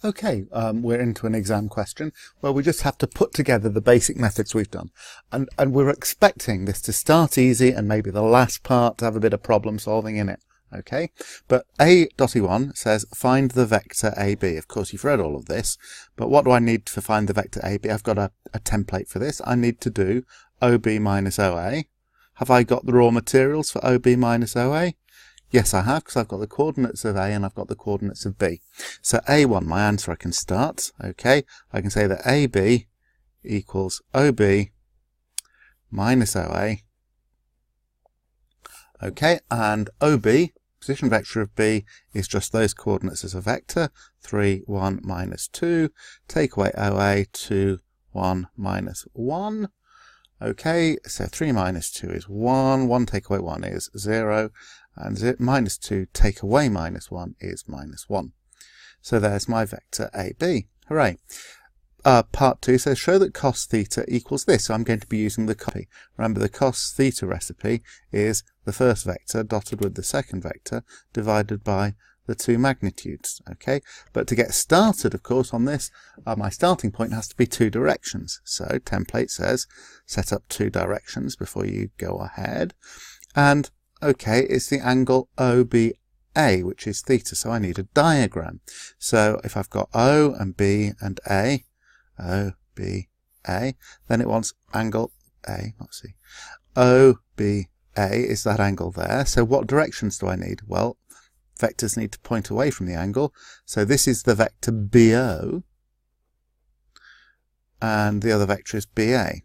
Okay, we're into an exam question where we just have to put together the basic methods we've done. And we're expecting this to start easy and maybe the last part to have a bit of problem solving in it. Okay, but A.E1 says find the vector AB. Of course, you've read all of this, but what do I need to find the vector AB? I've got a template for this. I need to do OB minus OA. Have I got the raw materials for OB minus OA? Yes, I have, because I've got the coordinates of A and I've got the coordinates of B. So A1, my answer, I can start. Okay, I can say that AB equals OB minus OA. Okay, and OB, position vector of B, is just those coordinates as a vector. 3, 1, minus 2. Take away OA, 2, 1, minus 1. Okay, so 3 minus 2 is 1. 1 take away 1 is 0. And minus 2 take away minus 1 is minus 1. So there's my vector AB. Hooray. Part 2 says show that cos theta equals this. So I'm going to be using the copy. Remember, the cos theta recipe is the first vector dotted with the second vector divided by the two magnitudes. Okay, but to get started, of course, on this, my starting point has to be two directions. So template says set up two directions before you go ahead. And okay, it's the angle OBA, which is theta, so I need a diagram. So if I've got O and B and A, OBA, then it wants angle A, not C. OBA is that angle there. So what directions do I need? Well, vectors need to point away from the angle. So this is the vector BO, and the other vector is BA.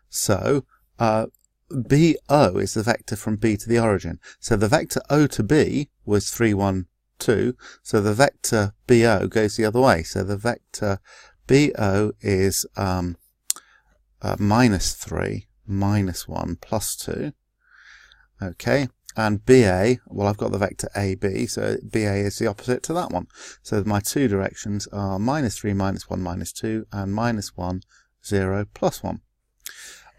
So, BO is the vector from B to the origin. So the vector O to B was 3, 1, 2. So the vector BO goes the other way. So the vector BO is minus 3, minus 1, plus 2. Okay. And BA, well, I've got the vector AB, so BA is the opposite to that one. So my two directions are minus 3, minus 1, minus 2, and minus 1, 0, plus 1.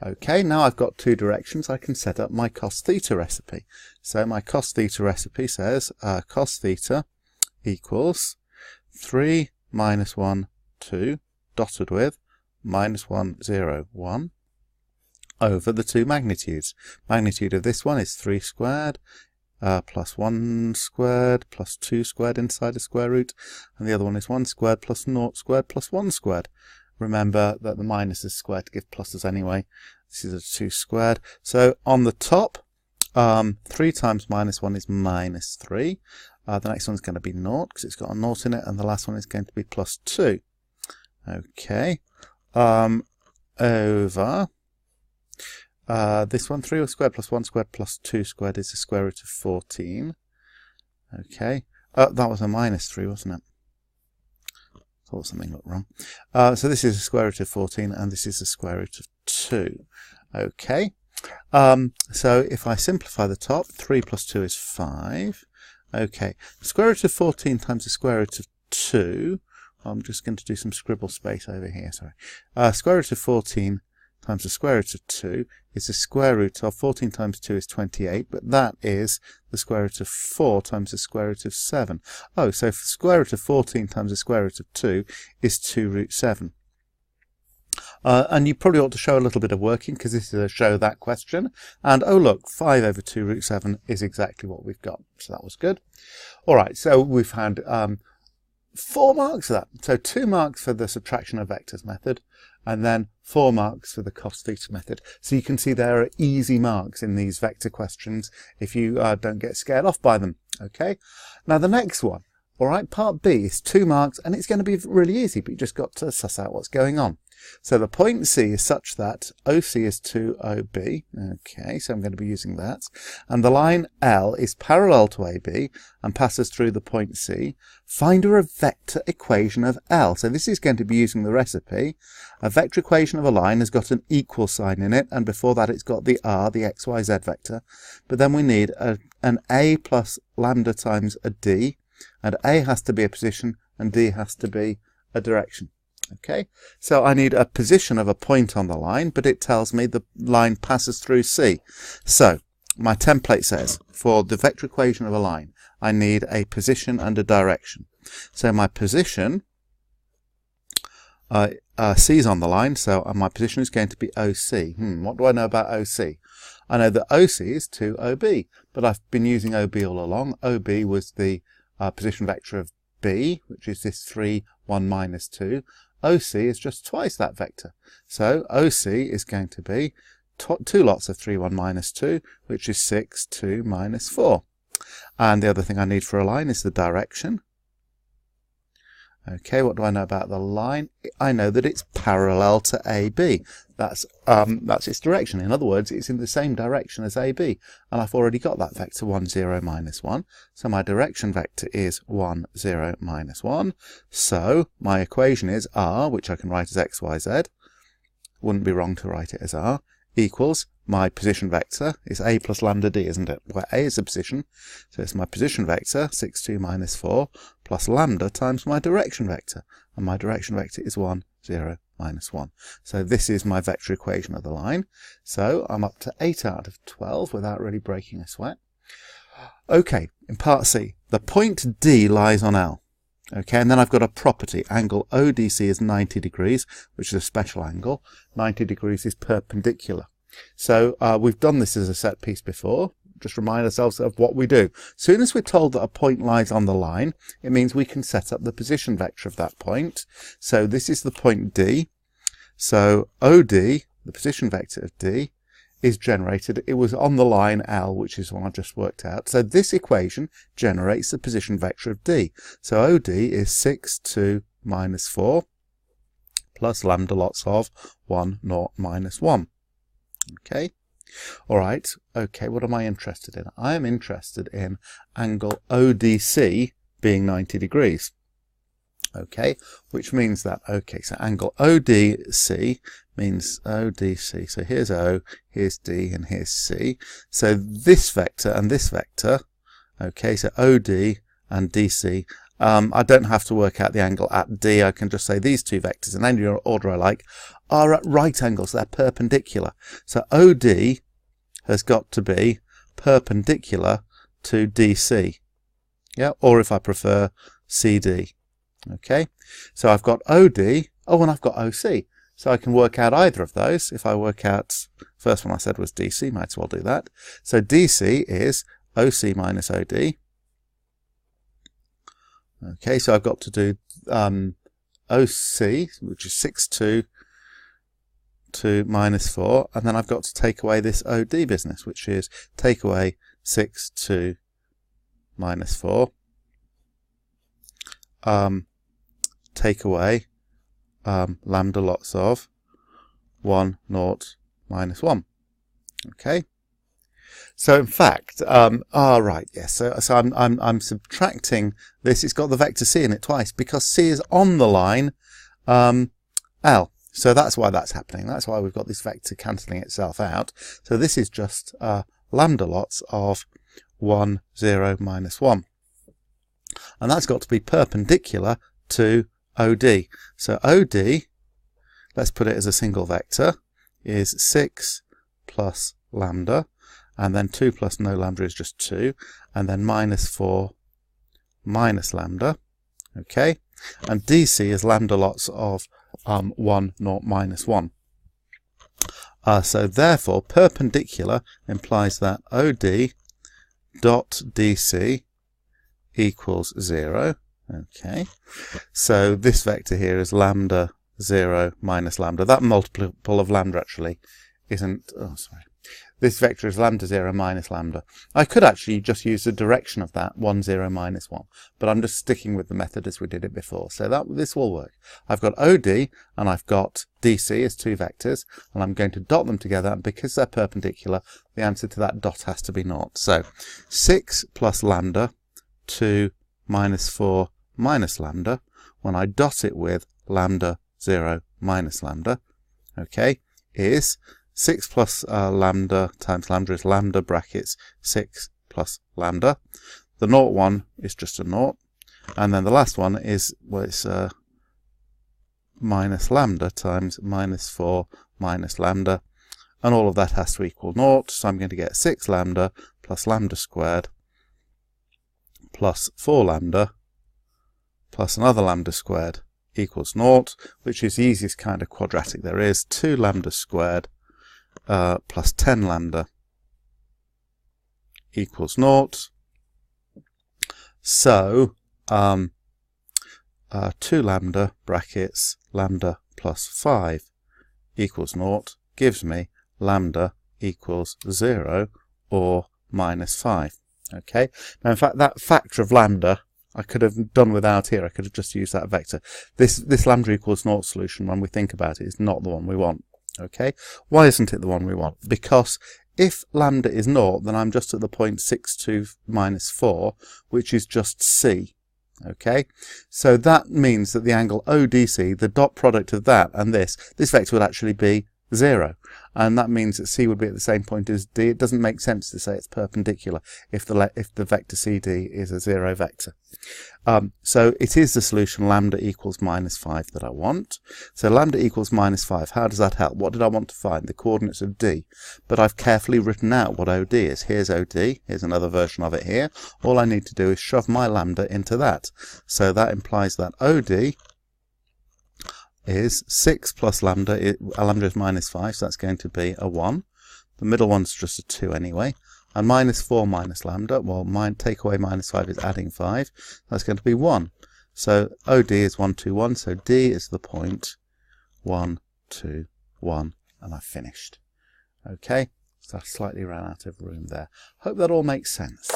Okay, now I've got two directions, I can set up my cos theta recipe. So my cos theta recipe says cos theta equals 3 minus 1, 2, dotted with minus 1, 0, 1, over the two magnitudes. Magnitude of this one is 3 squared, plus 1 squared, plus 2 squared inside a square root, and the other one is 1 squared plus 0 squared plus 1 squared. Remember that the minus is squared to give pluses anyway. This is a 2 squared. So on the top, 3 times minus 1 is minus 3. The next one's going to be 0 because it's got a 0 in it, and the last one is going to be plus 2. Okay. Over this one, 3 squared plus 1 squared plus 2 squared is the square root of 14. Okay. That was a minus 3, wasn't it? Thought something looked wrong. So this is the square root of 14 and this is the square root of 2. Okay. So if I simplify the top, 3 plus 2 is 5. Okay. The square root of 14 times the square root of 2. I'm just going to do some scribble space over here, sorry. Square root of 14 times the square root of 2 is the square root of 14 times 2 is 28, but that is the square root of 4 times the square root of 7. Oh, so the square root of 14 times the square root of 2 is 2 root 7. And you probably ought to show a little bit of working because this is a show that question. And oh look, 5 over 2 root 7 is exactly what we've got. So that was good. All right, so we've had 4 marks for that. So 2 marks for the subtraction of vectors method, and then 4 marks for the cos theta method. So you can see there are easy marks in these vector questions if you don't get scared off by them. Okay. Now the next one, all right, part B is 2 marks, and it's going to be really easy, but you just got to suss out what's going on. So the point C is such that OC is to OB. Okay, so I'm going to be using that. And the line L is parallel to AB and passes through the point C. Find a vector equation of L. So this is going to be using the recipe. A vector equation of a line has got an equal sign in it, and before that it's got the R, the X, Y, Z vector. But then we need an A plus lambda times a D, and A has to be a position and D has to be a direction. Okay, so I need a position of a point on the line, but it tells me the line passes through C. So my template says for the vector equation of a line, I need a position and a direction. So my position, C is on the line, so my position is going to be OC. What do I know about OC? I know that OC is 2OB, but I've been using OB all along. OB was the position vector of B, which is this 3, 1, minus 2. OC is just twice that vector. So OC is going to be 2 lots of 3, 1, minus 2, which is 6, 2, minus 4. And the other thing I need for a line is the direction. Okay, what do I know about the line? I know that it's parallel to AB. That's its direction. In other words, it's in the same direction as AB. And I've already got that vector 1, 0, minus 1. So my direction vector is 1, 0, minus 1. So my equation is R, which I can write as x, y, z. Wouldn't be wrong to write it as R, equals my position vector is A plus lambda D, isn't it? Where A is the position, so it's my position vector, 6, 2, minus 4, plus lambda times my direction vector. And my direction vector is 1, 0, minus 1. So this is my vector equation of the line. So I'm up to 8 out of 12 without really breaking a sweat. Okay, in part C, the point D lies on L. Okay, and then I've got a property. Angle ODC is 90 degrees, which is a special angle. 90 degrees is perpendicular. So we've done this as a set piece before. Just remind ourselves of what we do. As soon as we're told that a point lies on the line, it means we can set up the position vector of that point. So this is the point D. So OD, the position vector of D, is generated. It was on the line L, which is what I just worked out. So this equation generates the position vector of D. So OD is 6, 2, minus 4, plus lambda lots of 1, 0, minus 1. Okay. All right. Okay. What am I interested in? I am interested in angle ODC being 90 degrees. Okay. Which means that, okay, so angle ODC means ODC. So here's O, here's D, and here's C. So this vector and this vector, okay, so OD and DC, I don't have to work out the angle at D. I can just say these two vectors, in any order I like, are at right angles. They're perpendicular. So OD has got to be perpendicular to DC. Yeah, or if I prefer, CD. Okay, so I've got OD, and I've got OC. So I can work out either of those. If I work out, first one I said was DC, might as well do that. So DC is OC minus OD. Okay, so I've got to do OC, which is 6, 2, to minus 4, and then I've got to take away this OD business, which is take away 6, 2, minus 4, take away lambda lots of 1, 0, minus 1. Okay. So in fact, right, yes. So I'm subtracting this. It's got the vector C in it twice because C is on the line L. So that's why that's happening. That's why we've got this vector cancelling itself out. So this is just lambda lots of 1, 0, minus 1. And that's got to be perpendicular to OD. So OD, let's put it as a single vector, is 6 plus lambda. And then 2 plus no lambda is just 2. And then minus 4 minus lambda. Okay. And DC is lambda lots of 1, 0, minus 1. So therefore, perpendicular implies that OD dot DC equals 0. Okay. So this vector here is lambda 0 minus lambda. That multiple of lambda actually isn't... Oh, sorry. This vector is lambda 0 minus lambda. I could actually just use the direction of that, 1, 0, minus 1. But I'm just sticking with the method as we did it before. So this will work. I've got OD and I've got DC as two vectors. And I'm going to dot them together. And because they're perpendicular, the answer to that dot has to be 0. So 6 plus lambda 2 minus 4 minus lambda. When I dot it with lambda 0 minus lambda, okay, is 6 plus lambda times lambda is lambda brackets 6 plus lambda. The 0 one is just a 0. And then the last one is, well, it's minus lambda times minus 4 minus lambda. And all of that has to equal 0. So I'm going to get 6 lambda plus lambda squared plus 4 lambda plus another lambda squared equals 0, which is the easiest kind of quadratic there is. 2 lambda squared plus 10 lambda equals 0. So 2 lambda brackets lambda plus 5 equals 0 gives me lambda equals 0 or minus 5. Okay, now in fact that factor of lambda I could have done without here. I could have just used that vector. This lambda equals 0 solution, when we think about it, is not the one we want. Okay, why isn't it the one we want? Because if lambda is 0, then I'm just at the point 62 minus 4, which is just c. Okay, so that means that the angle ODC, the dot product of that and this vector would actually be 0. And that means that C would be at the same point as D. It doesn't make sense to say it's perpendicular if the vector CD is a 0 vector. So it is the solution lambda equals minus 5 that I want. So lambda equals minus 5. How does that help? What did I want to find? The coordinates of D. But I've carefully written out what OD is. Here's OD. Here's another version of it here. All I need to do is shove my lambda into that. So that implies that OD is 6 plus lambda. Lambda is minus 5, so that's going to be a 1. The middle one's just a 2 anyway. And minus 4 minus lambda, well, take away minus 5 is adding 5. That's going to be 1. So OD is 1, 2, 1. So D is the point 1, 2, 1. And I've finished. Okay, so I slightly ran out of room there. Hope that all makes sense.